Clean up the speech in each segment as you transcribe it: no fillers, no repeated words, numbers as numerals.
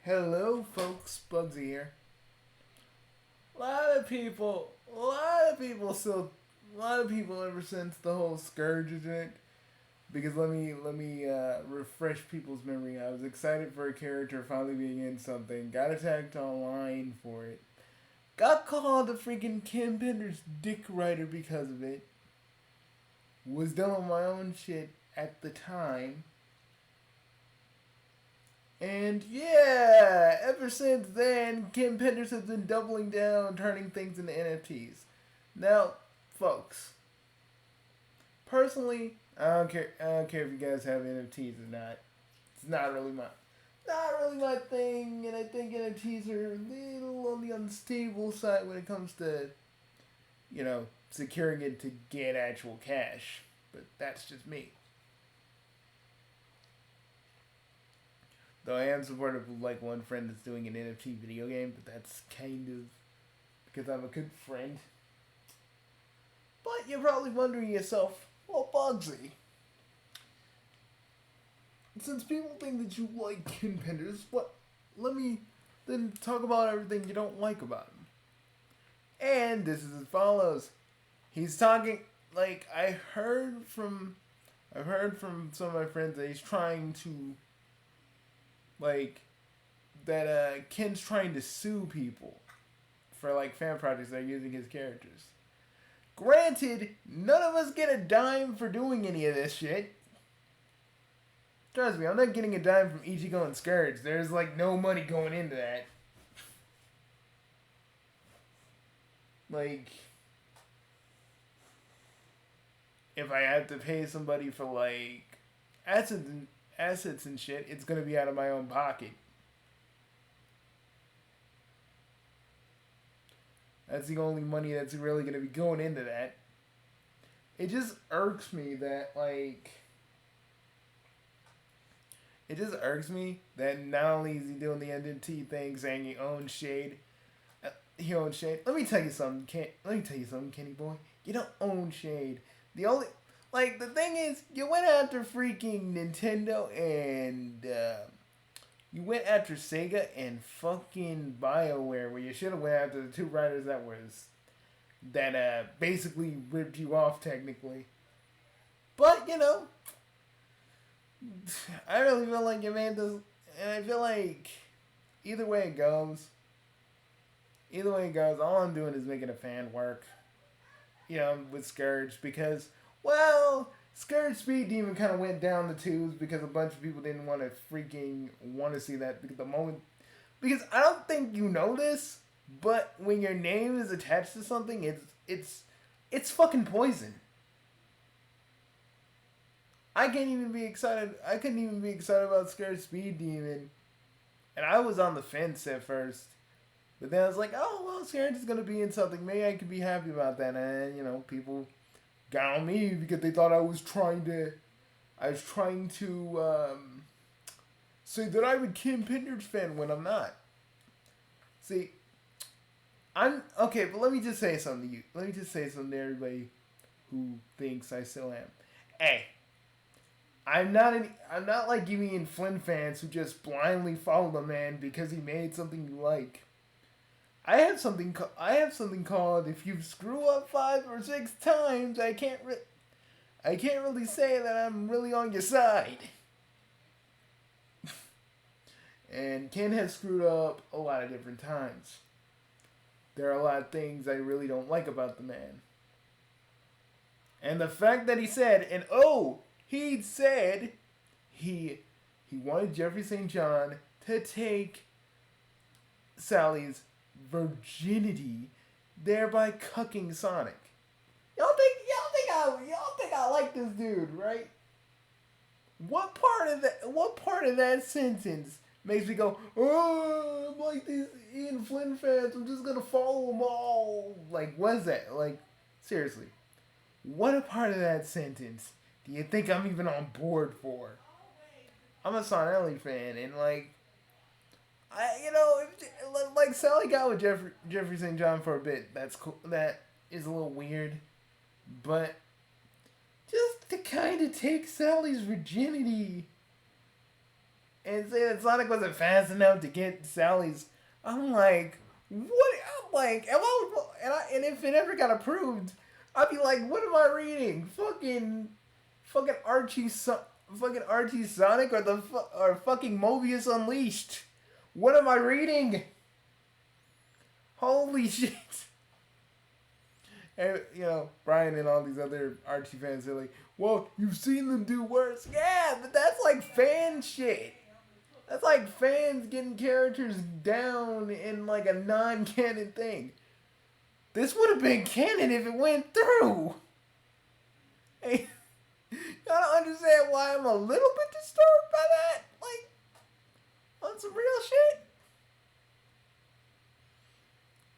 Hello, folks. Bugsy here. A lot of people ever since the whole Scourge event. Because let me refresh people's memory. I was excited for a character finally being in something. Got attacked online for it. Got called a freaking Ken Pender's dick rider because of it. Was done on my own shit at the time. And yeah, ever since then, Ken Penders has been doubling down, turning things into NFTs. Now, folks, personally, I don't care. I don't care if you guys have NFTs or not. It's not really my thing, and I think NFTs are a little on the unstable side when it comes to, securing it to get actual cash. But that's just me. Though I am supportive of like one friend that's doing an NFT video game, but that's kind of because I'm a good friend. But you're probably wondering yourself, well, Bugsy, since people think that you like Ken Penders, let me then talk about everything you don't like about him. And this is as follows. He's talking like I've heard from some of my friends that he's trying to like that Ken's trying to sue people for like fan projects that are using his characters. Granted, none of us get a dime for doing any of this shit. Trust me, I'm not getting a dime from Ichigo and Scourge. There's like no money going into that. Like, if I have to pay somebody for like assets and shit, it's gonna be out of my own pocket. That's the only money that's really gonna be going into that. It just irks me that not only is he doing the NDT thing, saying he owns Shade. He owns Shade. Let me tell you something, Kenny boy. You don't own Shade. The thing is, you went after freaking Nintendo and you went after Sega and fucking BioWare, where you should have went after the two writers that basically ripped you off technically. But I really feel like your man does, and I feel like either way it goes, all I'm doing is making a fan work, with Scourge because. Well, Scourge Speed Demon kind of went down the tubes because a bunch of people didn't want to see that because I don't think you know this, but when your name is attached to something, it's fucking poison. I couldn't even be excited about Scourge Speed Demon, and I was on the fence at first. But then I was like, oh well, Scourge is gonna be in something. Maybe I could be happy about that, and people got on me because they thought I was trying to say that I'm a Ken Pender's fan when I'm not. See, I'm okay, but let me just say something to you. Let me just say something to everybody who thinks I still am. Hey, I'm not like you and Flynn fans who just blindly follow the man because he made something you like. I have something called if you screw up 5 or 6 times, I can't really say that I'm really on your side. And Ken has screwed up a lot of different times. There are a lot of things I really don't like about the man. And the fact that he said he wanted Jeffrey St. John to take Sally's virginity, thereby cucking Sonic. Y'all think I like this dude, right? What part of that sentence makes me go, oh, I'm like these Ian Flynn fans, I'm just gonna follow them all? Like, what's that? Like, seriously. What a part of that sentence do you think I'm even on board for? I'm a Sonelli fan, and like Sally got with Jeffrey St. John for a bit. That's cool. That is a little weird, but just to kind of take Sally's virginity and say that Sonic wasn't fast enough to get Sally's. I'm like, what? I'm like, and if it ever got approved, I'd be like, what am I reading? Fucking fucking Archie Sonic or fucking Mobius Unleashed. What am I reading? Holy shit. And, Brian and all these other Archie fans are like, well, you've seen them do worse. Yeah, but that's like fan shit. That's like fans getting characters down in like a non-canon thing. This would have been canon if it went through. Hey, y'all don't understand why I'm a little bit disturbed by that? Like, on some real shit?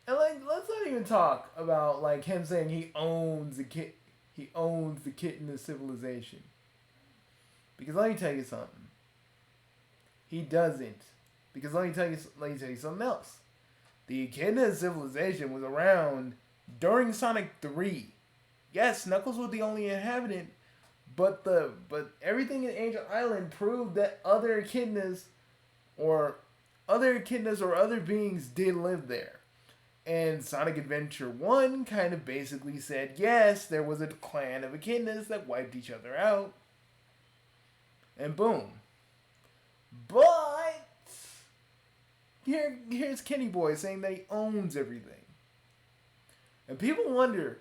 And like, let's not even talk about like him saying he owns the kitten of civilization. Because let me tell you something. He doesn't. Because let me tell you something else. The kitten of civilization was around during Sonic 3. Yes, Knuckles was the only inhabitant, but everything in Angel Island proved that other echidnas or other beings did live there. And Sonic Adventure 1 kind of basically said, yes, there was a clan of echidnas that wiped each other out. And boom. But here's Kenny Boy saying that he owns everything. And people wonder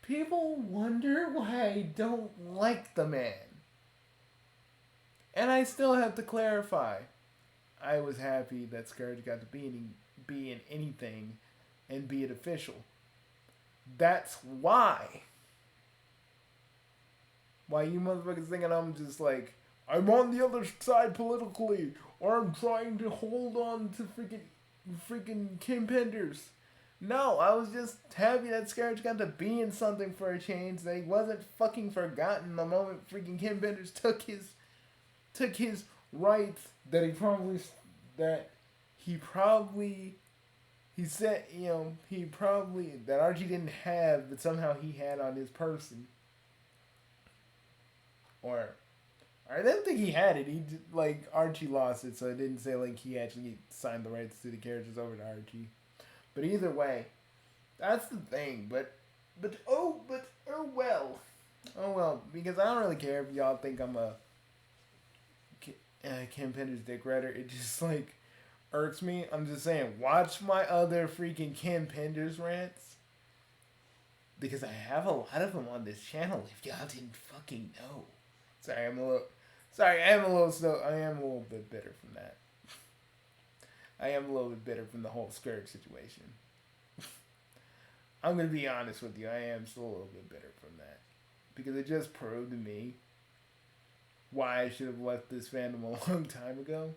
why I don't like the man. And I still have to clarify. I was happy that Scourge got to be in anything and be it official. That's why. Why you motherfuckers thinking I'm just like, I'm on the other side politically, or I'm trying to hold on to freaking Ken Penders. No, I was just happy that Scourge got to be in something for a change, that he wasn't fucking forgotten the moment freaking Ken Penders took his rights that that Archie didn't have, but somehow he had on his person. Or I didn't think he had it. Archie lost it, so it didn't say like he actually signed the rights to the characters over to Archie. But either way, that's the thing. But oh well, because I don't really care if y'all think I'm a Ken Pender's dick rider. It just like irks me. I'm just saying, watch my other freaking Ken Penders rants, because I have a lot of them on this channel. If y'all didn't fucking know. I am a little bit bitter from that. I am a little bit bitter from the whole Scourge situation. I'm going to be honest with you. I am still a little bit bitter from that. Because it just proved to me why I should have left this fandom a long time ago.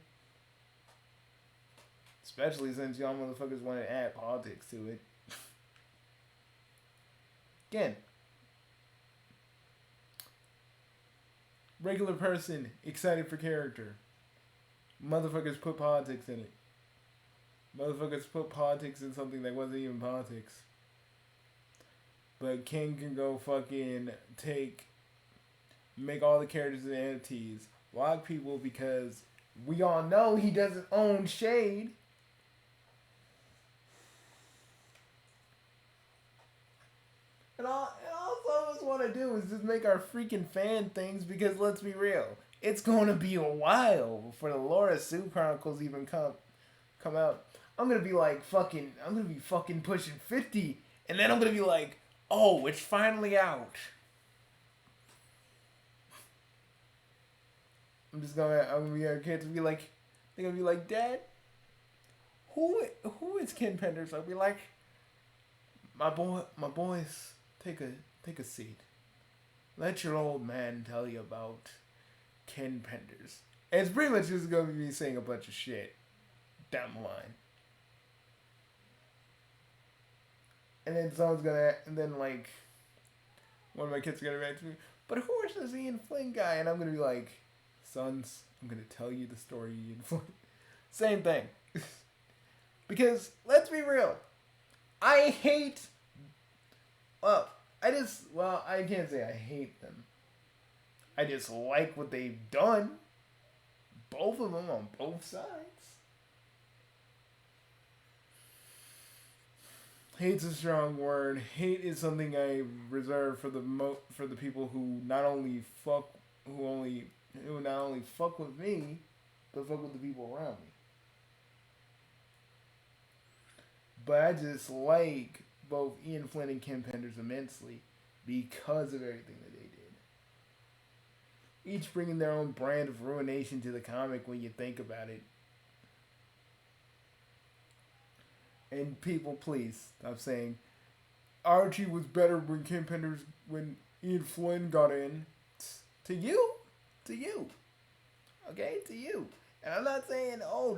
Especially since y'all motherfuckers want to add politics to it. Again. Regular person, excited for character. Motherfuckers put politics in it. Motherfuckers put politics in something that wasn't even politics. But Ken can go fucking make all the characters and entities, lock people, because we all know he doesn't own Shade. And all some of us want to do is just make our freaking fan things, because let's be real, it's going to be a while before the Laura Sue Chronicles even come out. I'm going to be fucking pushing 50, and then I'm going to be like, oh, it's finally out. I'm going to be our kids and be like, they're going to be like, Dad, who is Ken Penders? I'll be like, my boys, take a seat. Let your old man tell you about Ken Penders. And it's pretty much just going to be me saying a bunch of shit down the line. And then like, one of my kids are going to react to me, but who is this Ian Flynn guy? And I'm going to be like, sons, I'm going to tell you the story of Ian Flynn. Same thing. Because, let's be real, I can't say I hate them. I just like what they've done. both of them on both sides. Hate's a strong word. Hate is something I reserve for the people who not only fuck with me, but fuck with the people around me. But I just like both Ian Flynn and Ken Penders immensely because of everything that they did. Each bringing their own brand of ruination to the comic when you think about it. And people, please stop saying Archie was better when Ian Flynn got in. To you, okay, to you. And I'm not saying, oh,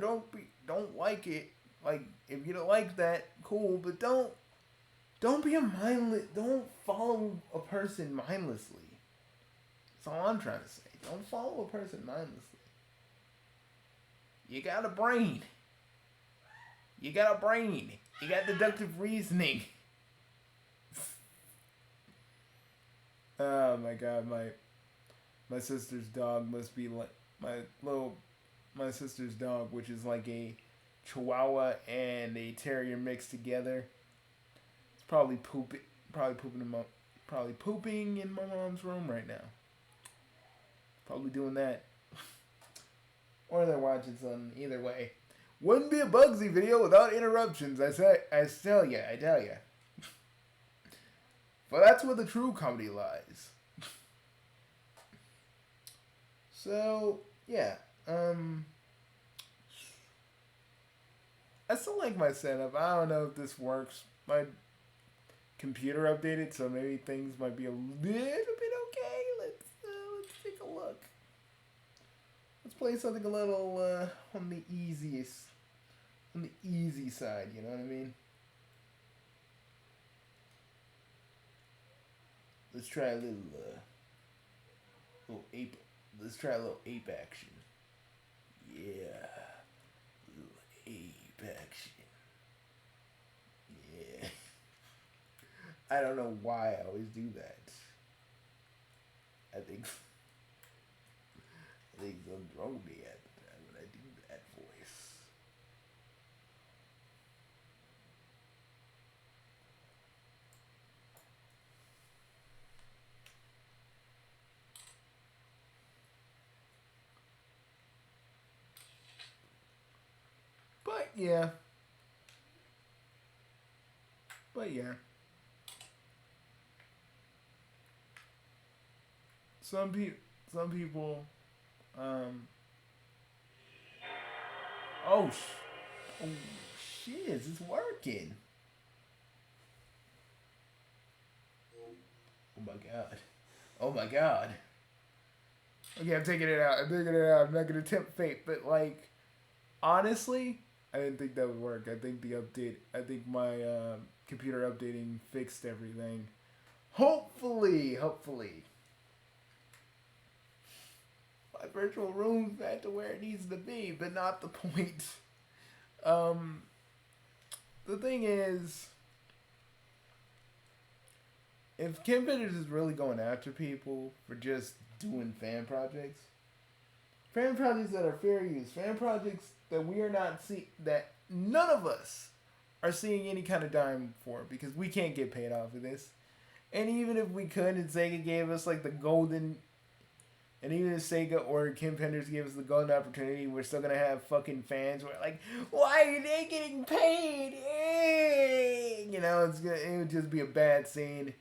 don't like it. Like, if you don't like that, cool, but don't be a mindless. Don't follow a person mindlessly. That's all I'm trying to say. Don't follow a person mindlessly. You got a brain. You got deductive reasoning. Oh my god, my sister's dog must be like my sister's dog, which is like a Chihuahua and a Terrier mixed together. It's probably pooping in my mom's room right now. Probably doing that. Or they're watching something. Either way. Wouldn't be a Bugsy video without interruptions, I tell ya. But that's where the true comedy lies. So, yeah. I still like my setup. I don't know if this works. My computer updated, so maybe things might be a little bit okay. Let's take a look. Let's play something a little on the easy side. You know what I mean? Let's try a little ape. Let's try a little ape action. Yeah, little ape action. Yeah. I don't know why I always do that. I think something's wrong with me at the time when I do that voice. But yeah. Some people, oh shit, it's working. Oh my god. Okay, I'm taking it out. I'm not gonna tempt fate, but like, honestly, I didn't think that would work. I think my computer updating fixed everything. Hopefully. My virtual room's back to where it needs to be, but not the point. The thing is, if Ken Pender is really going after people for just doing fan projects that are fair use, fan projects that we are not that none of us are seeing any kind of dime for, because we can't get paid off of this. And even if we could, and Sega gave us like the golden, and even if Sega or Ken Penders gave us the golden opportunity, we're still gonna have fucking fans who are like, why are they getting paid? You know, it would just be a bad scene.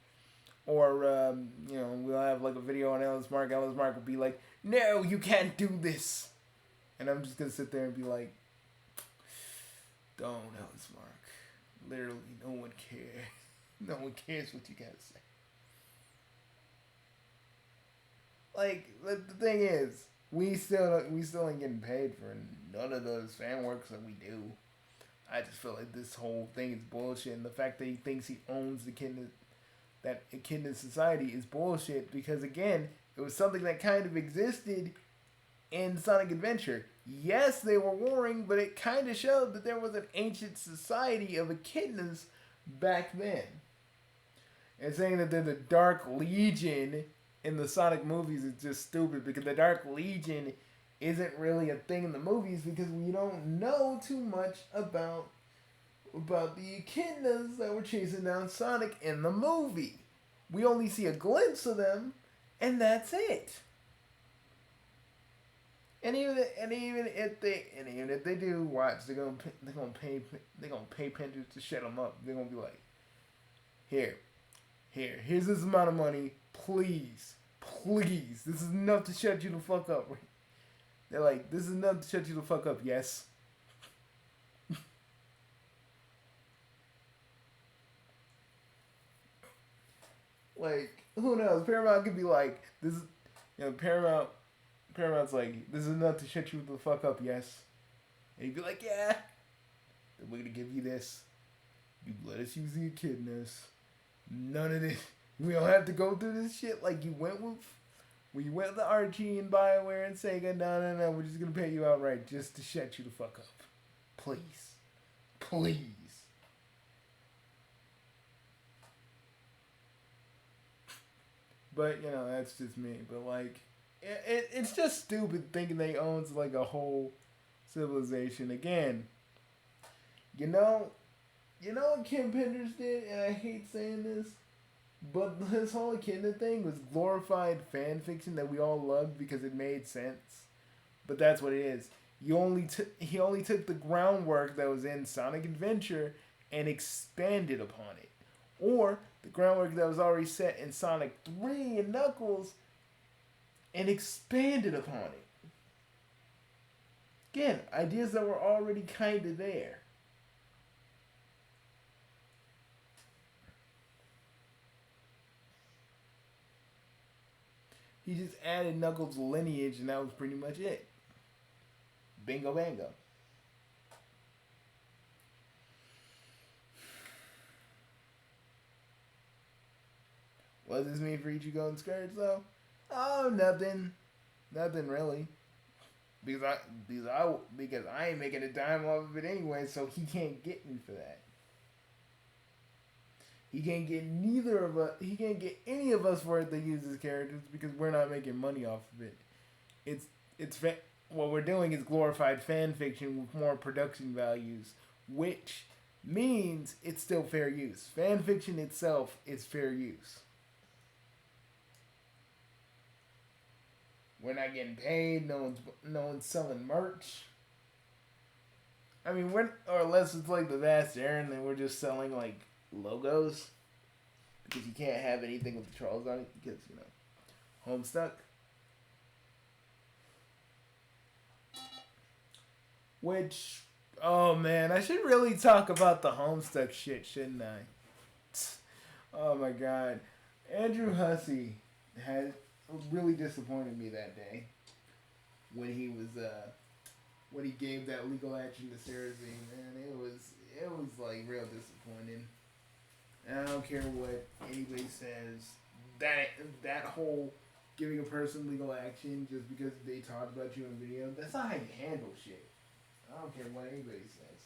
Or, we'll have like a video on Ellis Mark. Ellis Mark will be like, no, you can't do this. And I'm just gonna sit there and be like, don't, Ellis Mark. Literally, no one cares. No one cares what you gotta say. Like, the thing is, we still ain't getting paid for none of those fan works that we do. I just feel like this whole thing is bullshit, and the fact that he thinks he owns that Echidna Society is bullshit, because again, it was something that kind of existed in Sonic Adventure. Yes, they were warring, but it kind of showed that there was an ancient society of echidnas back then. And saying that they're the Dark Legion in the Sonic movies is just stupid, because the Dark Legion isn't really a thing in the movies because we don't know too much about the echidnas that were chasing down Sonic in the movie. We only see a glimpse of them, and that's it. And even if they do watch, they're gonna pay Pender to shut them up. They're gonna be like, here's this amount of money, please, this is enough to shut you the fuck up. They're like, this is enough to shut you the fuck up. Yes. Like, who knows? Paramount could be like, this is, Paramount's like, this is enough to shut you the fuck up, yes. And you'd be like, yeah. Then we're gonna give you this. You let us use the echidnas. None of this. We don't have to go through this shit like you went with. When you went with Archie and BioWare and Sega. No. We're just gonna pay you outright just to shut you the fuck up. Please. But, that's just me. But, like, it's just stupid thinking they owns, like, a whole civilization. Again, what Ken Pender did, and I hate saying this, but his whole Echidna thing was glorified fan fiction that we all loved because it made sense. But that's what it is. He only took the groundwork that was in Sonic Adventure and expanded upon it. Or the groundwork that was already set in Sonic 3 and Knuckles and expanded upon it. Again, ideas that were already kind of there. He just added Knuckles' lineage and that was pretty much it. Bingo bango. What does this mean for Ichigo and Scourge though? Oh, nothing. Nothing really. Because I ain't making a dime off of it anyway, so he can't get me for that. He can't get he can't get any of us for it to use his characters because we're not making money off of it. What we're doing is glorified fan fiction with more production values, which means it's still fair use. Fan fiction itself is fair use. We're not getting paid. No one's selling merch. I mean, or unless it's like the Vast Aaron, then we're just selling like logos because you can't have anything with the trolls on it because Homestuck. Which, oh man, I should really talk about the Homestuck shit, shouldn't I? Oh my god, Andrew Hussey had really disappointed me that day when he gave that legal action to Cerazine. Man, it was like real disappointing. And I don't care what anybody says. That whole giving a person legal action just because they talked about you in video, that's not how you handle shit. I don't care what anybody says.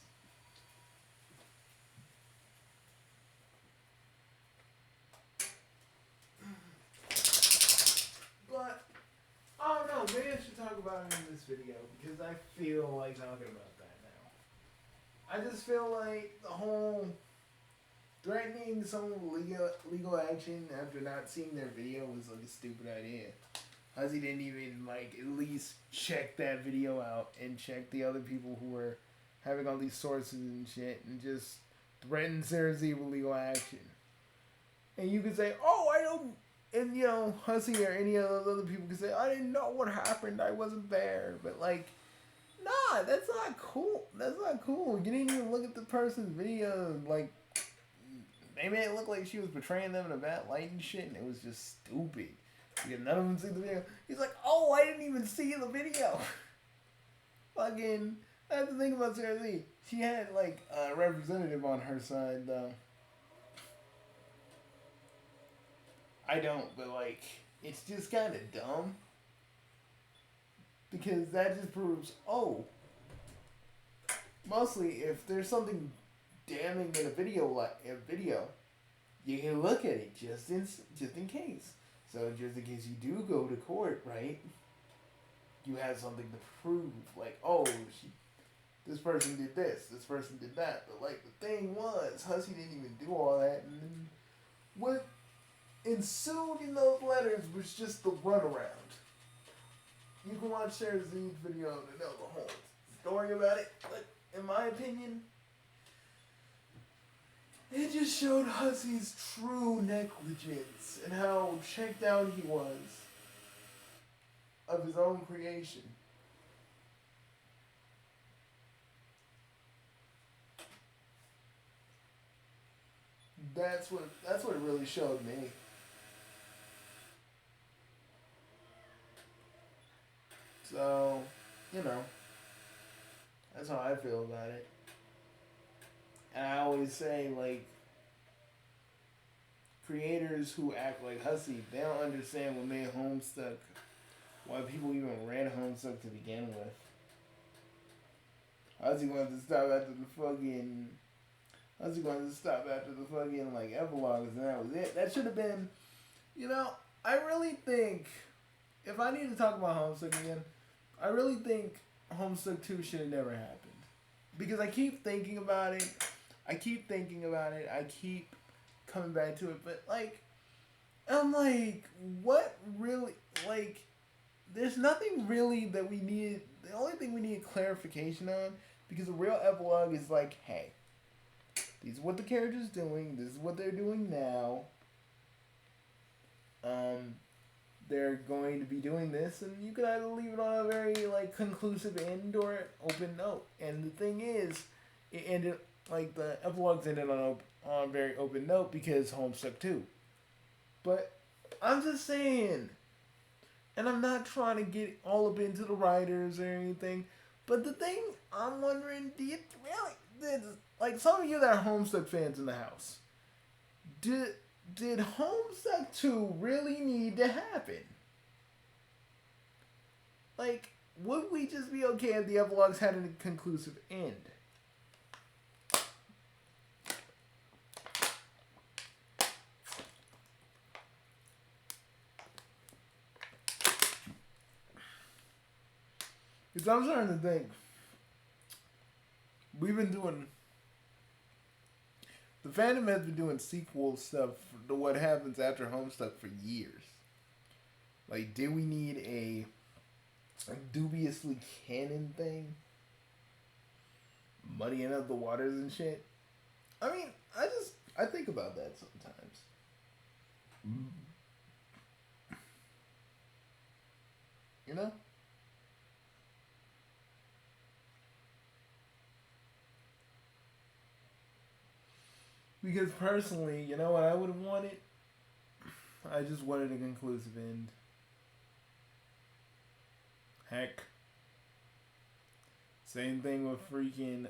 But, I don't know, maybe I should talk about it in this video because I feel like talking about that now. I just feel like the whole threatening someone with legal action after not seeing their video was like a stupid idea. Hussey didn't even at least check that video out and check the other people who were having all these sources and shit and just threatened Sarah Z with legal action. And you could say, oh, I don't, and Hussey or any of those other people could say, I didn't know what happened, I wasn't there. But nah, that's not cool. That's not cool. You didn't even look at the person's video. They made it look like she was portraying them in a bad light and shit, and it was just stupid. Because none of them see the video. He's like, oh, I didn't even see the video. Fucking, that's the thing about Sarah Z. She had, a representative on her side, though. I don't, but, it's just kind of dumb. Because that just proves, mostly, if there's something damning in a video, you can look at it just in case. So just in case you do go to court, right? you had something to prove. Like, oh, this person did this person did that. But like the thing was, Hussey didn't even do all that. And then what ensued in those letters was just the runaround. You can watch Sarah Z's video to know the whole story about it. But in my opinion, it just showed Hussey's true negligence and how checked out he was of his own creation. That's what it really showed me. So, that's how I feel about it. And I always say, like, creators who act like Hussey, they don't understand what made Homestuck, why people even ran Homestuck to begin with. Hussey wanted to stop after the fucking, like, epilogues, and that was it. That should have been, I really think, if I need to talk about Homestuck again, I really think Homestuck 2 should have never happened. Because I keep thinking about it. I keep coming back to it. But, like, I'm like, what really, like, there's nothing really that we need. The only thing we need clarification on, because the real epilogue is like, hey, these are what the character's doing. This is what they're doing now. They're going to be doing this, and you can either leave it on a very, like, conclusive end or open note. And the thing is, it ended, like, the epilogues ended on a very open note because Homestuck 2. But I'm just saying, and I'm not trying to get all up into the writers or anything, but the thing I'm wondering, do you really, like, some of you that are Homestuck fans in the house, did Homestuck 2 really need to happen? Like, would we just be okay if the epilogues had a conclusive end? Because I'm starting to think, the fandom has been doing sequel stuff to what happens after Homestuck for years. Like, did we need a dubiously canon thing? Muddying up the waters and shit? I mean, I think about that sometimes. You know? Because personally, you know what I would have wanted? I just wanted a conclusive end. Heck. Same thing with freaking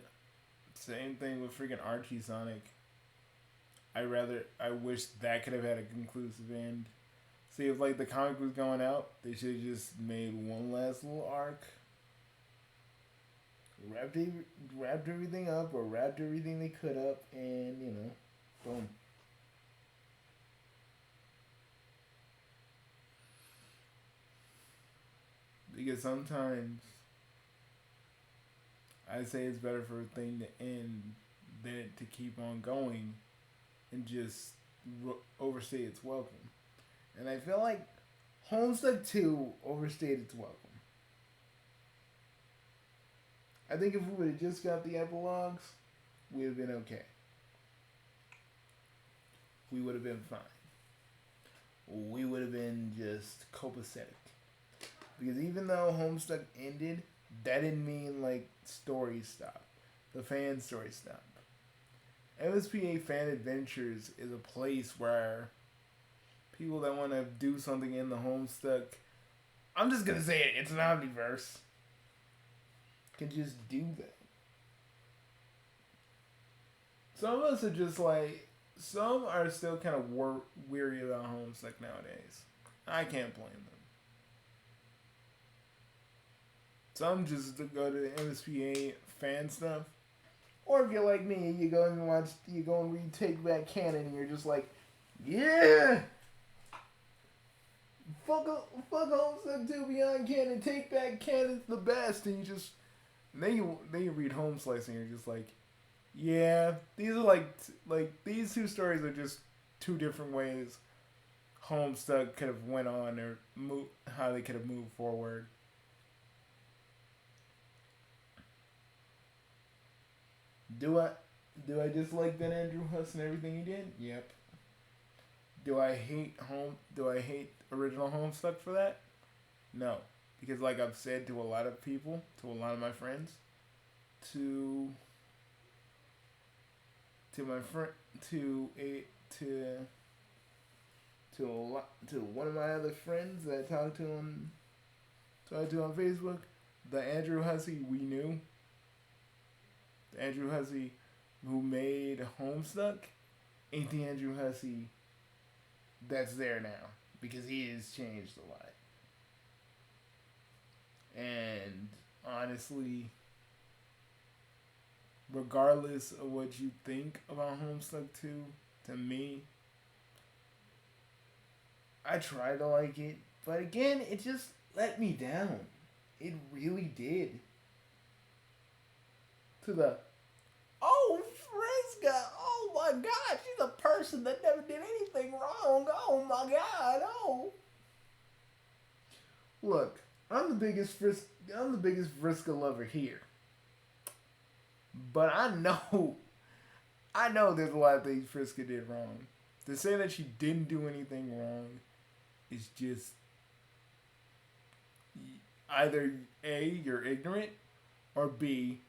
Archie Sonic. I wish that could have had a conclusive end. See, if, like, the comic was going out, they should have just made one last little arc. Wrapped everything up, or wrapped everything they could up, and, boom. Because sometimes I say it's better for a thing to end than it to keep on going and just overstay its welcome. And I feel like Homestuck 2 overstayed its welcome. I think if we would have just got the epilogues, we'd have been okay. We would have been fine. We would have been just copacetic. Because even though Homestuck ended, that didn't mean, like, story stopped. The fan story stopped. MSPA Fan Adventures is a place where people that want to do something in the Homestuck, I'm just going to say it, it's an omniverse, can just do that. Some of us are just like, some are still kind of weary about Homestuck nowadays. I can't blame them. Some just go to the MSPA fan stuff. Or if you're like me, you go and read Take Back Canon and you're just like, yeah! fuck Homestuck 2 Beyond Canon. Take back Canon's the best. And you just then you read Home Slice and you're just like, yeah, these are like these two stories are just two different ways Homestuck could have went on or how they could have moved forward. Do I do I dislike Ben Andrew Huss and everything he did? Yep. Do I hate original Homestuck for that? No. Because like I've said to a lot of people, to a lot of my friends, to to my friend to one of my other friends that I talked to on Facebook, the Andrew Hussey we knew, the Andrew Hussey who made Homestuck, ain't the Andrew Hussey that's there now because he has changed a lot. And honestly, regardless of what you think about Homestuck 2, to me, I try to like it, but again, it just let me down. It really did. To the, oh, Fresca, oh my god, she's a person that never did anything wrong. Oh my god, oh. Look, I'm the biggest Vriska lover here. But I know there's a lot of things Friska did wrong. To say that she didn't do anything wrong is just either A, you're ignorant, or B,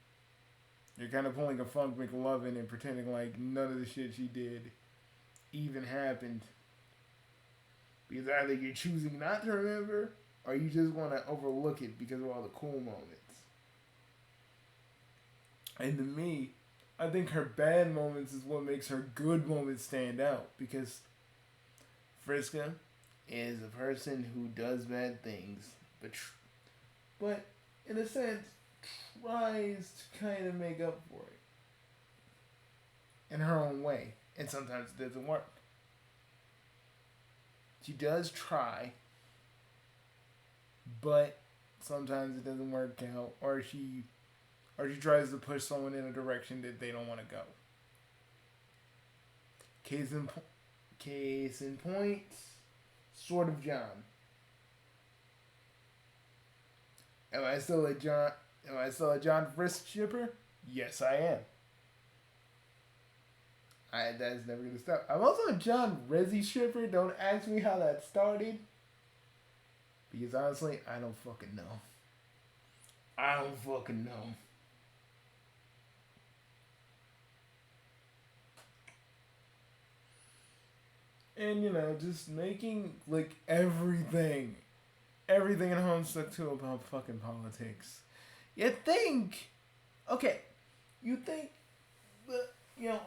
you're kind of pulling a Funk McLovin and pretending like none of the shit she did even happened. Because either you're choosing not to remember, or you just want to overlook it because of all the cool moments. And to me, I think her bad moments is what makes her good moments stand out. Because Friska is a person who does bad things, but in a sense, tries to kind of make up for it in her own way. And sometimes it doesn't work. She does try, but sometimes it doesn't work out, or she tries to push someone in a direction that they don't want to go. Case in point, Sword of John. Am I still a John Frisk shipper? Yes, I am. That's never gonna stop. I'm also a John Resi shipper. Don't ask me how that started, because honestly, I don't fucking know. I don't fucking know. And just making like everything in Homestuck 2 about fucking politics. You think, okay, you think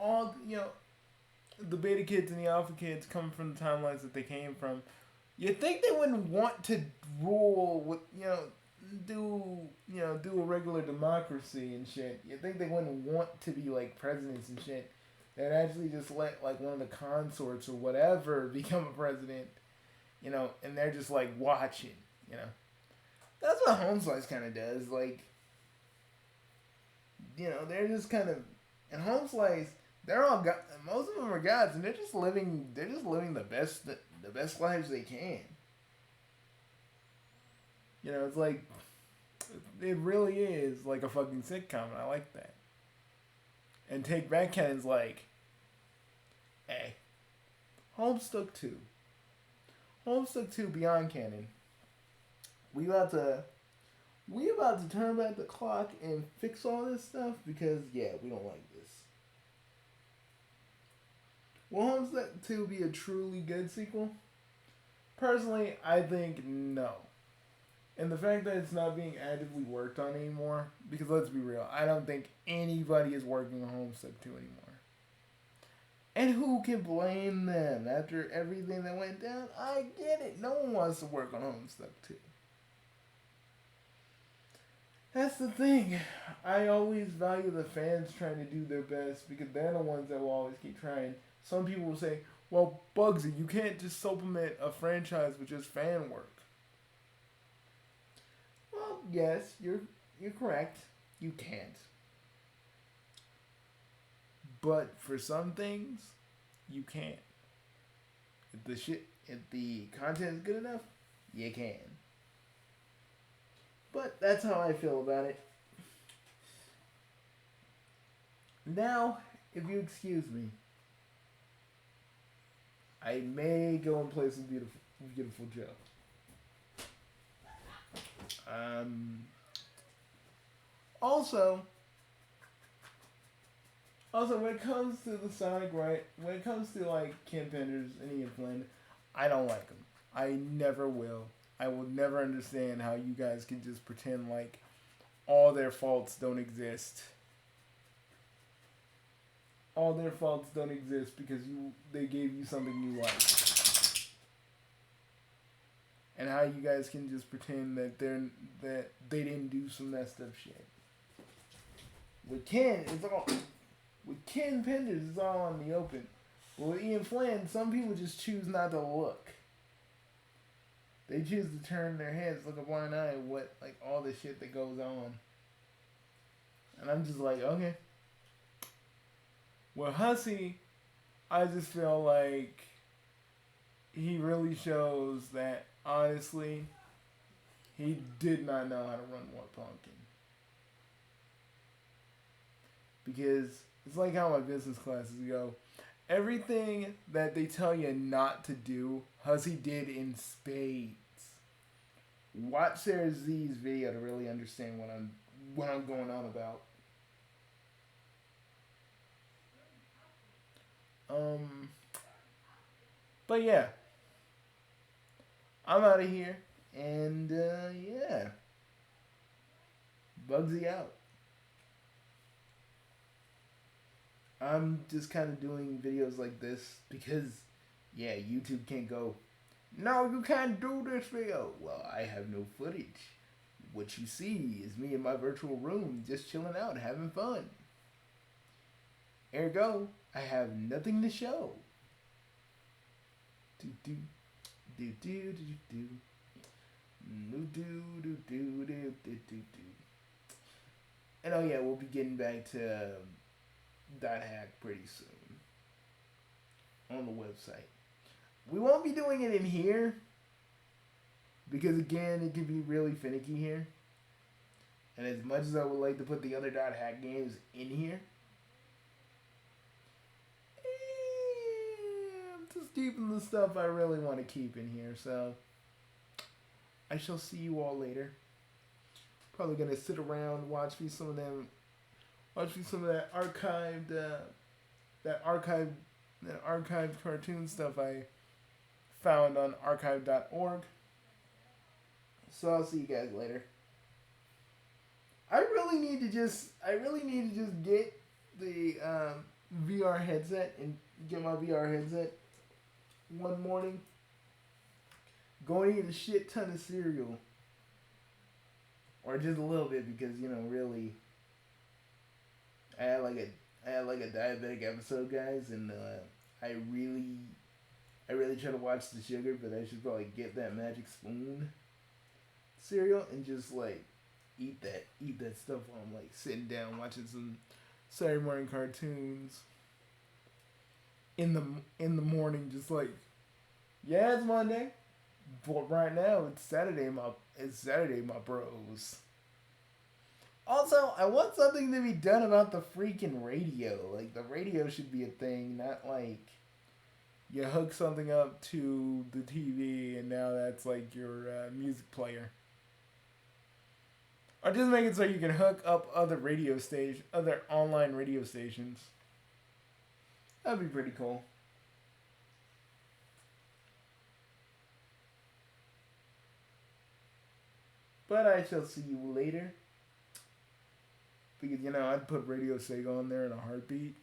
all the beta kids and the alpha kids come from the timelines that they came from. You think they wouldn't want to rule with do a regular democracy and shit. You think they wouldn't want to be like presidents and shit. They'd actually just let like one of the consorts or whatever become a president, and they're just like watching, That's what Homeslice kind of does. Like, they're just kind of, and Homeslice, they're all most of them are gods, and they're just living the best lives they can. It's like, it really is like a fucking sitcom, and I like that. And Take Back Canon's like, hey, Homestuck 2 Beyond Canon. We about to turn back the clock and fix all this stuff because we don't like this. Will Homestuck 2 be a truly good sequel? Personally, I think no. And the fact that it's not being actively worked on anymore, because let's be real, I don't think anybody is working on Homestuck 2 anymore. And who can blame them after everything that went down? I get it. No one wants to work on Homestuck 2. That's the thing. I always value the fans trying to do their best because they're the ones that will always keep trying. Some people will say, Well, Bugsy, you can't just supplement a franchise with just fan work. Well, yes, you're correct. You can't. But for some things, you can. If the content is good enough, you can. But that's how I feel about it. Now, if you excuse me, I may go and play some beautiful Joe. Also, when it comes to the Sonic, right? When it comes to like Ken Pender's and Ian Flynn, I don't like them. I never will. I will never understand how you guys can just pretend like all their faults don't exist. All their faults don't exist because they gave you something you like. And how you guys can just pretend that they didn't do some messed up shit. With Ken Penders, it's all on the open. But with Ian Flynn, some people just choose not to look. They choose to turn their heads, look a blind eye at what, like, all the shit that goes on. And I'm just like, okay. With Hussey, I just feel like he really shows that, honestly, he did not know how to run War Pumpkin. Because it's like how my business classes go. Everything that they tell you not to do, Hussey did in spades. Watch Sarah Z's video to really understand what I'm going on about. But yeah, I'm out of here, and yeah, Bugsy out. I'm just kind of doing videos like this because, yeah, YouTube can't go, no, you can't do this video. Well, I have no footage. What you see is me in my virtual room just chilling out, having fun. Ergo, I have nothing to show. Do do do do do do do do do do do do do. And oh yeah, we'll be getting back to .hack pretty soon on the website. We won't be doing it in here because again, it can be really finicky here. And as much as I would like to put the other .hack games in here, I'm just keeping the stuff I really want to keep in here. So I shall see you all later. Probably gonna sit around, watch me some of that archived cartoon stuff I found on archive.org. So I'll see you guys later. I really need to just get the VR headset and get my VR headset one morning. Go and eat a shit ton of cereal. Or just a little bit because, really, I had like a diabetic episode, guys, and I really try to watch the sugar, but I should probably get that magic spoon cereal and just like eat that stuff while I'm like sitting down watching some Saturday morning cartoons in the morning, just like, yeah, it's Monday, but right now it's Saturday, my bros. Also, I want something to be done about the freaking radio. Like, the radio should be a thing, not like you hook something up to the TV and now that's like your music player. Or just make it so you can hook up other online radio stations. That'd be pretty cool. But I shall see you later. Because, I'd put Radio Sega on there in a heartbeat.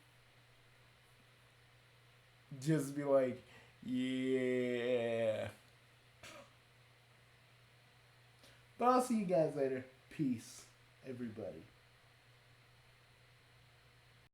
Just be like, yeah. But I'll see you guys later. Peace, everybody.